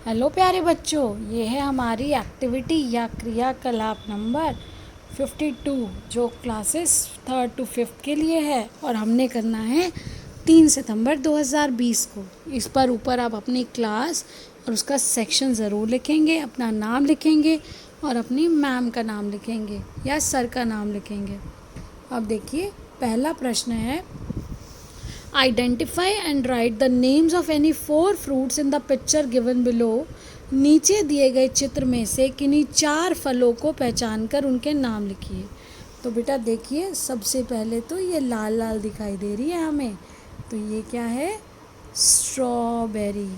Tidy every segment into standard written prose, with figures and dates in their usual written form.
Hello प्यारे बच्चों, ये है हमारी एक्टिविटी या क्रियाकलाप नंबर 52 जो क्लासेस 3rd to 5th के लिए है और हमने करना है 3 सितंबर 2020 को। इस पर ऊपर आप अपनी क्लास और उसका सेक्शन ज़रूर लिखेंगे, अपना नाम लिखेंगे और अपनी मैम का नाम लिखेंगे या सर का नाम लिखेंगे। अब देखिए, पहला प्रश्न है, identify and right the names of any 4 fruits in the picture given below. नीचे दिए गए चित्र में से किन्हीं 4 फलों को पहचान कर उनके नाम लिखिए। तो बेटा देखिए, सबसे पहले तो ये लाल लाल दिखाई दे रही है हमें, तो ये क्या है? स्ट्रॉबेरी।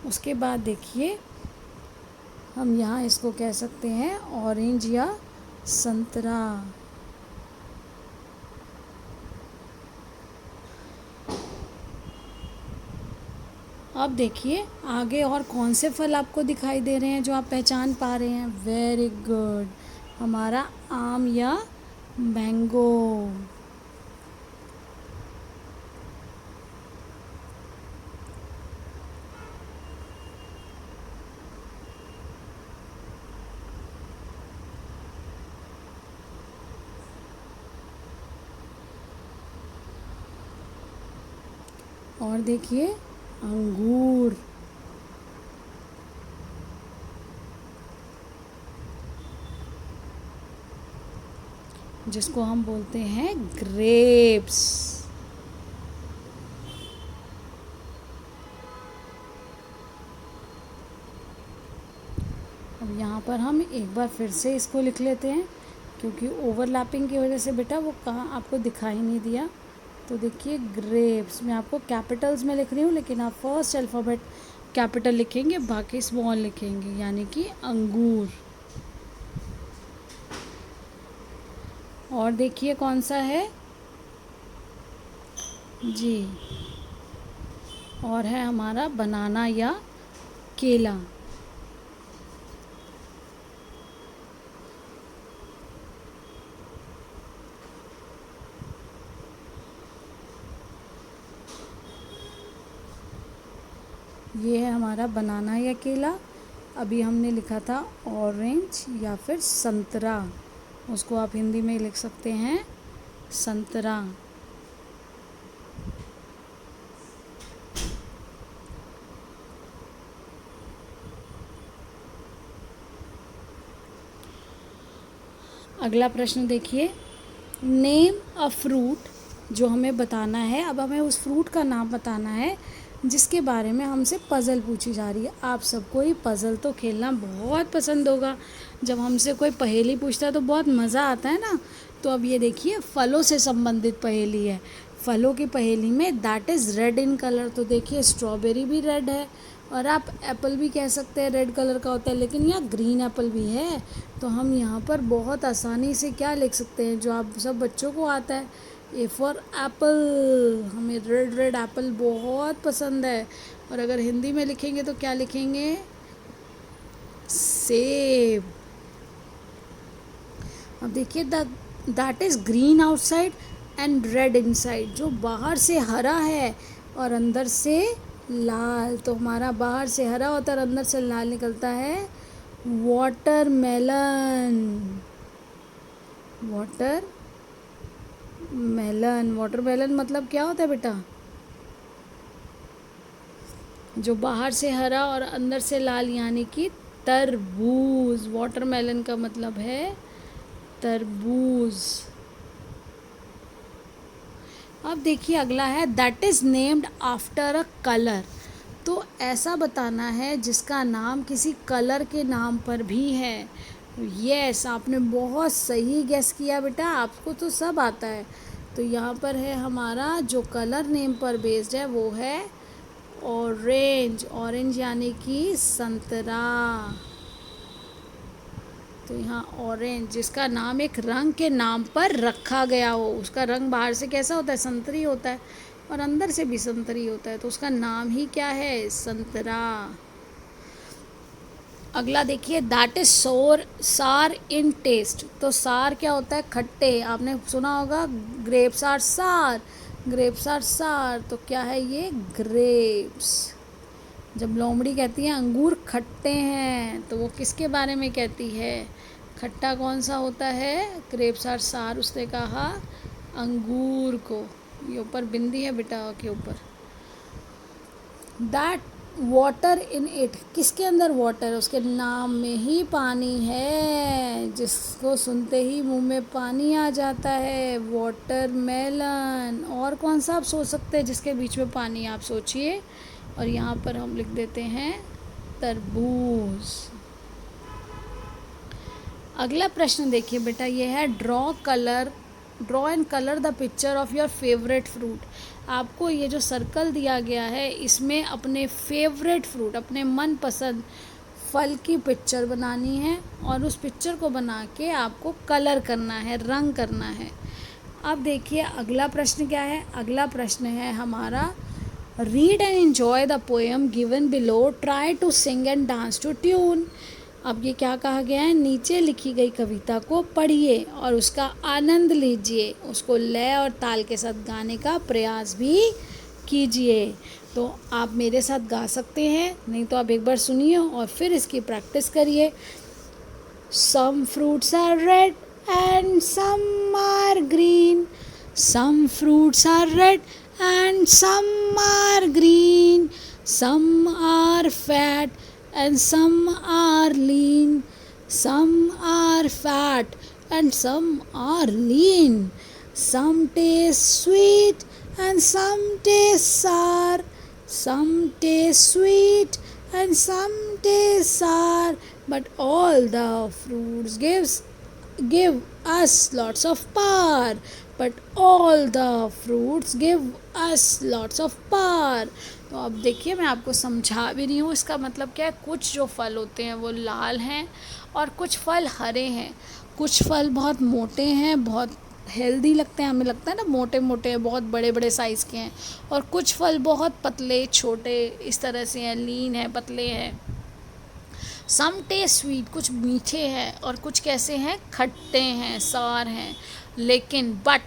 उसके बाद देखिए, हम यहाँ इसको कह सकते हैं ऑरेंज या संतरा। अब देखिए आगे और कौन से फल आपको दिखाई दे रहे हैं जो आप पहचान पा रहे हैं। वेरी गुड, हमारा आम या मैंगो। और देखिए अंगूर। जिसको हम बोलते हैं ग्रेप्स। अब यहाँ पर हम एक बार फिर से इसको लिख लेते हैं, क्योंकि ओवरलैपिंग की वजह से बेटा वो कहाँ आपको दिखाई नहीं दिया। तो देखिए ग्रेप्स, मैं आपको कैपिटल्स में लिख रही हूँ, लेकिन आप फर्स्ट अल्फ़ाबेट कैपिटल लिखेंगे, बाकी स्मॉल लिखेंगे, यानी कि अंगूर। और देखिए कौन सा है जी, और है हमारा बनाना या केला। ये है हमारा बनाना या केला। अभी हमने लिखा था ऑरेंज या फिर संतरा, उसको आप हिंदी में लिख सकते हैं संतरा। अगला प्रश्न देखिए, नेम अ फ्रूट, जो हमें बताना है। अब हमें उस फ्रूट का नाम बताना है जिसके बारे में हमसे पज़ल पूछी जा रही है। आप सबको ही पज़ल तो खेलना बहुत पसंद होगा। जब हमसे कोई पहेली पूछता है तो बहुत मज़ा आता है ना। तो अब ये देखिए, फलों से संबंधित पहेली है। फलों की पहेली में that is red in colour. तो देखिए स्ट्रॉबेरी भी रेड है, और आप एप्पल भी कह सकते हैं, रेड कलर का होता है, लेकिन यहाँ ग्रीन एप्पल भी है। तो हम यहाँ पर बहुत आसानी से क्या लिख सकते हैं जो आप सब बच्चों को आता है, ए फॉर एप्पल। हमें रेड रेड एप्पल बहुत पसंद है। और अगर हिंदी में लिखेंगे तो क्या लिखेंगे? सेब। अब देखिए, that is green outside and red inside, जो बाहर से हरा है और अंदर से लाल। तो हमारा बाहर से हरा होता है और अंदर से लाल निकलता है वाटरमेलन। वाटरमेलन मतलब क्या होता है बेटा? जो बाहर से हरा और अंदर से लाल, यानी कि तरबूज। वाटरमेलन का मतलब है तरबूज। अब देखिए अगला है, that is named after a colour. तो ऐसा बताना है जिसका नाम किसी कलर के नाम पर भी है। यस, आपने बहुत सही गेस किया बेटा, आपको तो सब आता है। तो यहाँ पर है हमारा जो कलर नेम पर बेस्ड है वो है ऑरेंज। ऑरेंज यानी कि संतरा। तो यहाँ ऑरेंज, जिसका नाम एक रंग के नाम पर रखा गया हो। उसका रंग बाहर से कैसा होता है? संतरी होता है, और अंदर से भी संतरी होता है, तो उसका नाम ही क्या है? संतरा। अगला देखिए, दैट इज सोर सार इन टेस्ट। तो सार क्या होता है? खट्टे। आपने सुना होगा ग्रेप्स आर सार, ग्रेप्स आर सार। तो क्या है ये? ग्रेप्स। जब लोमड़ी कहती है अंगूर खट्टे हैं, तो वो किसके बारे में कहती है? खट्टा कौन सा होता है? ग्रेप्स आर सार उसने कहा अंगूर को। ये ऊपर बिंदी है बेटा के ऊपर। दैट वाटर इन इट, किसके अंदर वाटर है? उसके नाम में ही पानी है, जिसको सुनते ही मुंह में पानी आ जाता है। Watermelon. और कौन सा आप सोच सकते हैं जिसके बीच में पानी? आप सोचिए। और यहाँ पर हम लिख देते हैं तरबूज। अगला प्रश्न देखिए बेटा, ये है draw and colour the picture of your favourite fruit. आपको ये जो सर्कल दिया गया है, इसमें अपने फेवरेट फ्रूट, अपने मनपसंद फल की पिक्चर बनानी है और उस पिक्चर को बना के आपको कलर करना है, रंग करना है। अब देखिए अगला प्रश्न क्या है? अगला प्रश्न है हमारा, read and enjoy the poem given below, try to sing and dance to tune. अब ये क्या कहा गया है? नीचे लिखी गई कविता को पढ़िए और उसका आनंद लीजिए, उसको लय और ताल के साथ गाने का प्रयास भी कीजिए। तो आप मेरे साथ गा सकते हैं, नहीं तो आप एक बार सुनिए और फिर इसकी प्रैक्टिस करिए। Some fruits are red and some are green. Some fruits are red and some are green. Some are fat and some are lean. Some are fat and some are lean. Some taste sweet and some taste sour. Some taste sweet and some taste sour, but all the fruits give us lots of power. But all the fruits give us lots of power. तो अब देखिए मैं आपको समझा भी रही हूँ, इसका मतलब क्या है? कुछ जो फल होते हैं वो लाल हैं और कुछ फल हरे हैं। कुछ फल बहुत मोटे हैं, बहुत हेल्दी लगते हैं, हमें लगता है ना मोटे मोटे हैं, बहुत बड़े बड़े साइज़ के हैं। और कुछ फल बहुत पतले छोटे इस तरह से हैं, लीन हैं, पतले हैं। सम टेस्ट स्वीट, कुछ मीठे हैं और कुछ कैसे हैं? खट्टे हैं, सार हैं। लेकिन but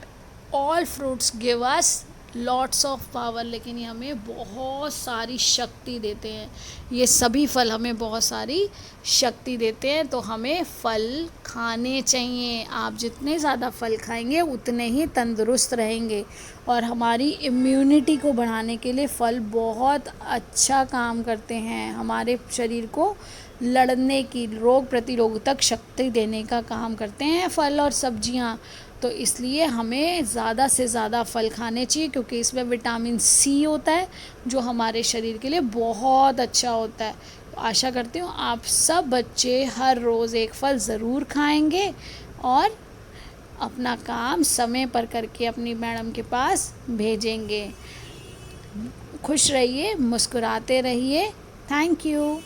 all fruits give us lots of power, लेकिन ये हमें बहुत सारी शक्ति देते हैं। ये सभी फल हमें बहुत सारी शक्ति देते हैं, तो हमें फल खाने चाहिए। आप जितने ज़्यादा फल खाएंगे उतने ही तंदुरुस्त रहेंगे। और हमारी इम्यूनिटी को बढ़ाने के लिए फल बहुत अच्छा काम करते हैं, हमारे शरीर को लड़ने की, रोग प्रतिरोधक शक्ति देने का काम करते हैं फल और सब्जियां। तो इसलिए हमें ज़्यादा से ज़्यादा फल खाने चाहिए, क्योंकि इसमें विटामिन सी होता है जो हमारे शरीर के लिए बहुत अच्छा होता है। तो आशा करती हूँ आप सब बच्चे हर रोज़ एक फल ज़रूर खाएंगे और अपना काम समय पर करके अपनी मैडम के पास भेजेंगे। खुश रहिए, मुस्कुराते रहिए। Thank you.